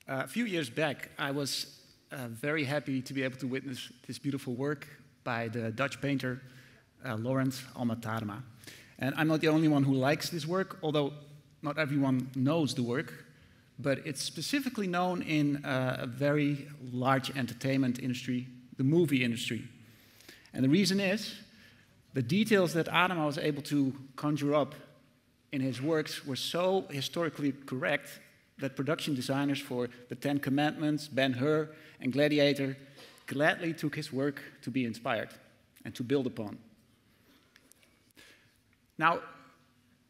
A few years back, I was very happy to be able to witness this beautiful work by the Dutch painter Laurens Alma-Tadema. And I'm not the only one who likes this work, although not everyone knows the work, but it's specifically known in a very large entertainment industry, the movie industry. And the reason is, the details that Adema was able to conjure up in his works were so historically correct that production designers for The Ten Commandments, Ben-Hur, and Gladiator gladly took his work to be inspired and to build upon. Now,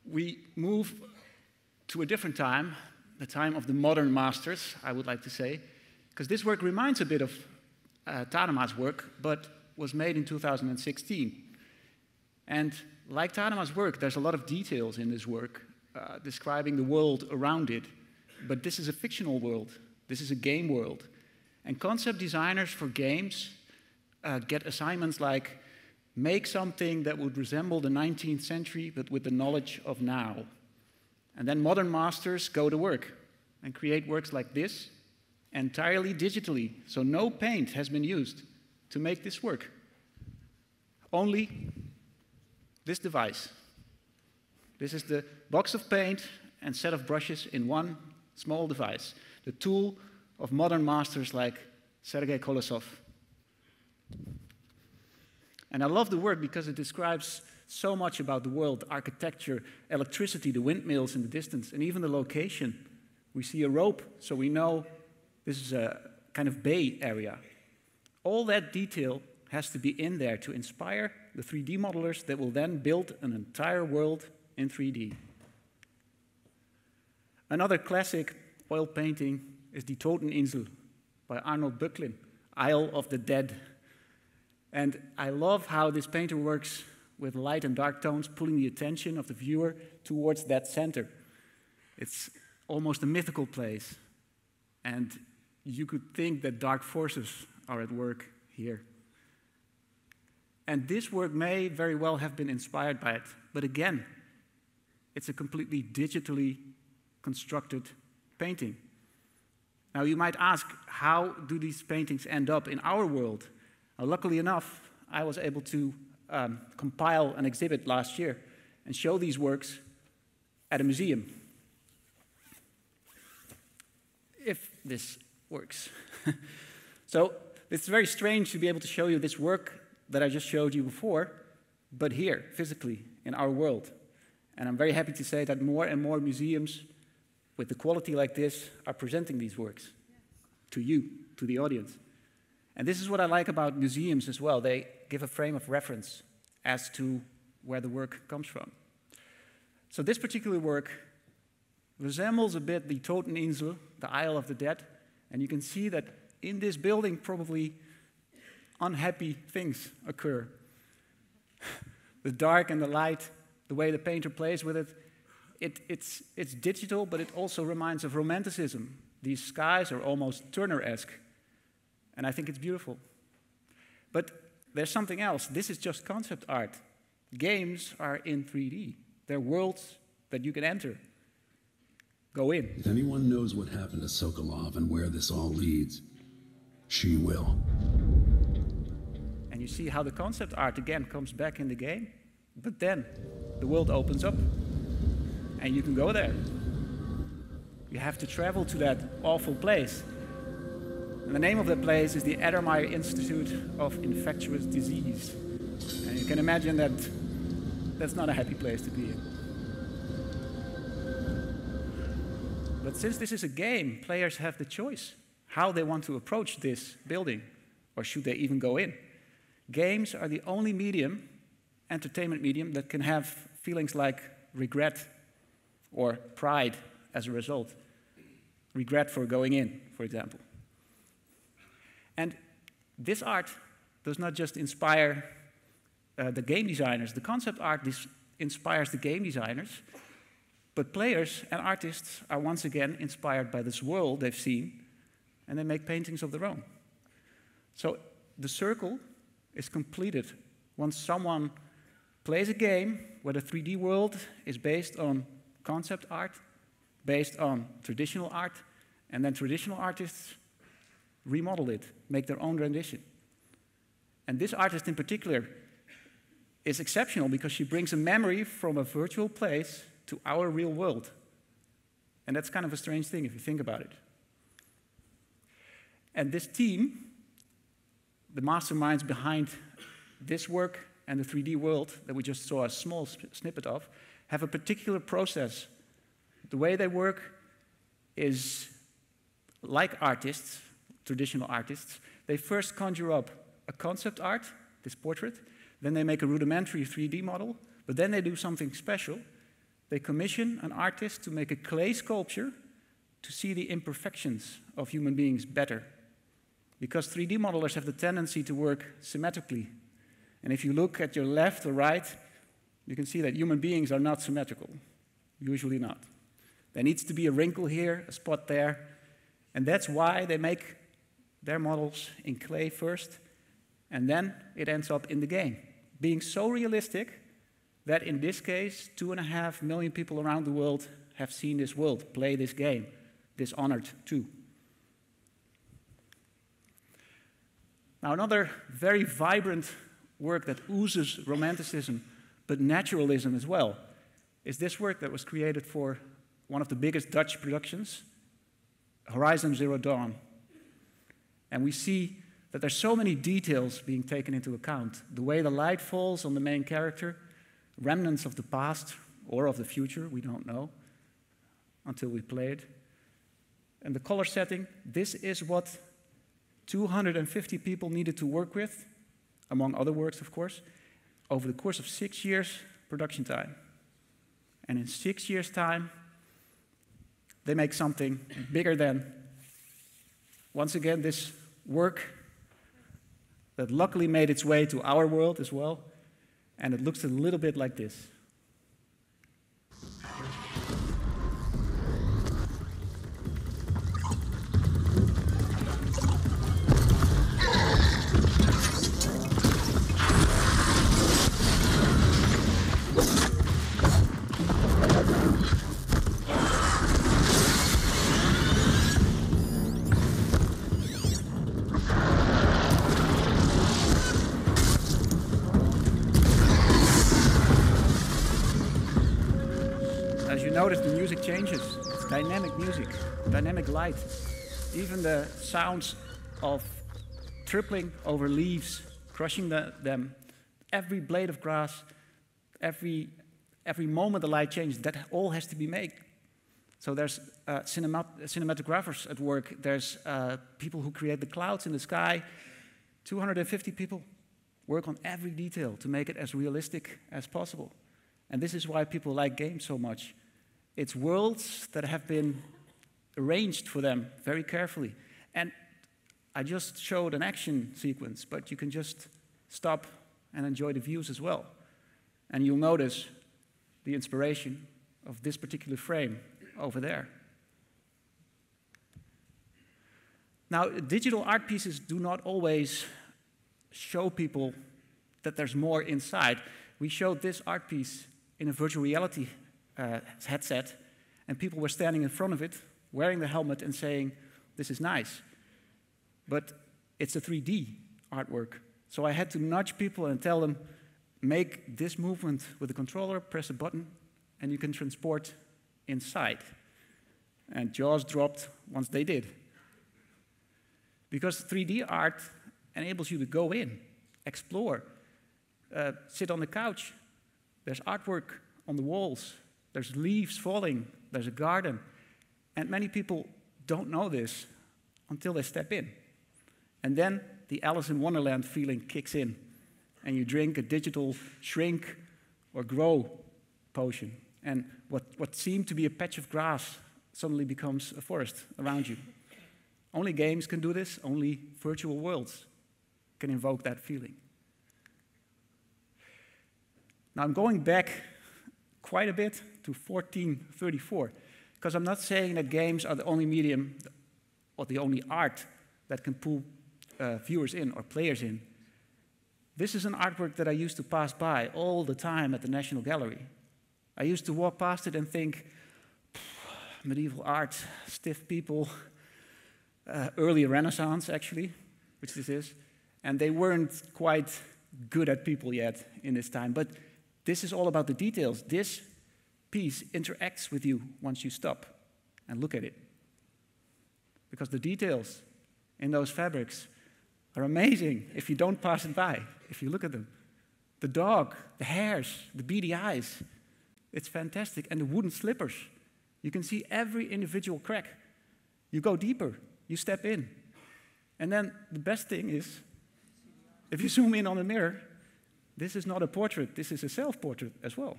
we move to a different time, the time of the modern masters, I would like to say, because this work reminds a bit of Tadema's work, but was made in 2016. And like Tadema's work, there's a lot of details in this work describing the world around it. But this is a fictional world. This is a game world. And concept designers for games get assignments like, make something that would resemble the 19th century, but with the knowledge of now. And then modern masters go to work and create works like this, entirely digitally. So no paint has been used to make this work. Only this device. This is the box of paint and set of brushes in one small device, the tool of modern masters like Sergei Kolosov. And I love the work because it describes so much about the world, architecture, electricity, the windmills in the distance, and even the location. We see a rope, so we know this is a kind of bay area. All that detail has to be in there to inspire the 3D modelers that will then build an entire world in 3D. Another classic oil painting is Die Toteninsel by Arnold Böcklin, Isle of the Dead. And I love how this painter works with light and dark tones, pulling the attention of the viewer towards that center. It's almost a mythical place. And you could think that dark forces are at work here. And this work may very well have been inspired by it. But again, it's a completely digitally constructed painting. Now you might ask, how do these paintings end up in our world? Now, luckily enough, I was able to compile an exhibit last year and show these works at a museum. If this works. So it's very strange to be able to show you this work that I just showed you before, but here, physically, in our world. And I'm very happy to say that more and more museums with the quality like this are presenting these works to you, to the audience. And this is what I like about museums as well. They give a frame of reference as to where the work comes from. So this particular work resembles a bit the Toteninsel, the Isle of the Dead, and you can see that in this building probably unhappy things occur. The dark and the light, the way the painter plays with it, it's digital, but it also reminds of Romanticism. These skies are almost Turner-esque, and I think it's beautiful. But there's something else. This is just concept art. Games are in 3D. They're worlds that you can enter. Go in. If anyone knows what happened to Sokolov and where this all leads, she will. And you see how the concept art again comes back in the game, but then the world opens up. And you can go there. You have to travel to that awful place. And the name of that place is the Edermeyer Institute of Infectious Disease. And you can imagine that that's not a happy place to be in. But since this is a game, players have the choice how they want to approach this building, or should they even go in. Games are the only medium, entertainment medium, that can have feelings like regret or pride as a result. Regret for going in, for example. And this art does not just inspire the game designers. The concept art inspires the game designers, but players and artists are once again inspired by this world they've seen, and they make paintings of their own. So the circle is completed once someone plays a game where the 3D world is based on concept art, based on traditional art, And then traditional artists remodel it, make their own rendition. And this artist in particular is exceptional because she brings a memory from a virtual place to our real world. And that's kind of a strange thing if you think about it. And this team, the masterminds behind this work and the 3D world that we just saw a small snippet of, have a particular process. The way they work is like artists, traditional artists. They first conjure up a concept art, this portrait, then they make a rudimentary 3D model, but then they do something special. They commission an artist to make a clay sculpture to see the imperfections of human beings better. Because 3D modelers have the tendency to work symmetrically. And if you look at your left or right, you can see that human beings are not symmetrical, usually not. There needs to be a wrinkle here, a spot there, and that's why they make their models in clay first, and then it ends up in the game, being so realistic that in this case, 2.5 million people around the world have seen this world play this game, Dishonored 2. Now, another very vibrant work that oozes romanticism, but naturalism as well, is this work that was created for one of the biggest Dutch productions, Horizon Zero Dawn. And we see that there's so many details being taken into account. The way the light falls on the main character, remnants of the past or of the future, we don't know until we play it. And the color setting, this is what 250 people needed to work with, among other works, of course, over the course of 6 years production time. And in 6 years' time, they make something bigger than, once again, this work that luckily made its way to our world as well, and it looks a little bit like this. Notice the music changes. It's dynamic music, dynamic light. Even the sounds of tripling over leaves, crushing them, every blade of grass, every moment the light changes, that all has to be made. So there's cinematographers at work, there's people who create the clouds in the sky. 250 people work on every detail to make it as realistic as possible. And this is why people like games so much. It's worlds that have been arranged for them very carefully. And I just showed an action sequence, but you can just stop and enjoy the views as well. And you'll notice the inspiration of this particular frame over there. Now, digital art pieces do not always show people that there's more inside. We showed this art piece in a virtual reality headset, and people were standing in front of it, wearing the helmet and saying, this is nice. But it's a 3D artwork. So I had to nudge people and tell them, make this movement with the controller, press a button, and you can transport inside. And jaws dropped once they did. Because 3D art enables you to go in, explore, sit on the couch. There's artwork on the walls. There's leaves falling, there's a garden. And many people don't know this until they step in. And then the Alice in Wonderland feeling kicks in, and you drink a digital shrink or grow potion. And what seemed to be a patch of grass suddenly becomes a forest around you. Only games can do this, only virtual worlds can invoke that feeling. Now I'm going back quite a bit to 1434, because I'm not saying that games are the only medium or the only art that can pull viewers in or players in. This is an artwork that I used to pass by all the time at the National Gallery. I used to walk past it and think, medieval art, stiff people, early Renaissance, actually, which this is. And they weren't quite good at people yet in this time. But this is all about the details. This piece interacts with you once you stop and look at it. Because the details in those fabrics are amazing if you don't pass it by, if you look at them. The dog, the hairs, the beady eyes, it's fantastic. And the wooden slippers, you can see every individual crack. You go deeper, you step in. And then the best thing is, if you zoom in on the mirror, this is not a portrait, this is a self-portrait as well.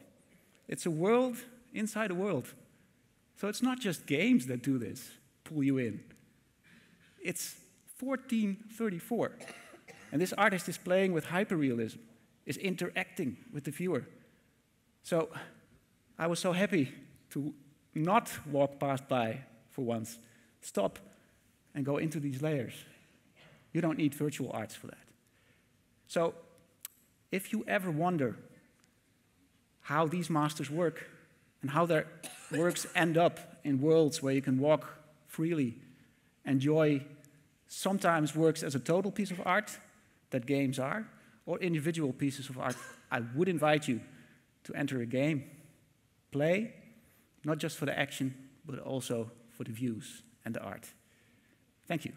It's a world inside a world. So it's not just games that do this, pull you in. It's 1434. And this artist is playing with hyperrealism, is interacting with the viewer. So I was so happy to not walk past by for once. Stop and go into these layers. You don't need virtual arts for that. So if you ever wonder how these masters work and how their works end up in worlds where you can walk freely, enjoy sometimes works as a total piece of art that games are, or individual pieces of art, I would invite you to enter a game, play, not just for the action, but also for the views and the art. Thank you.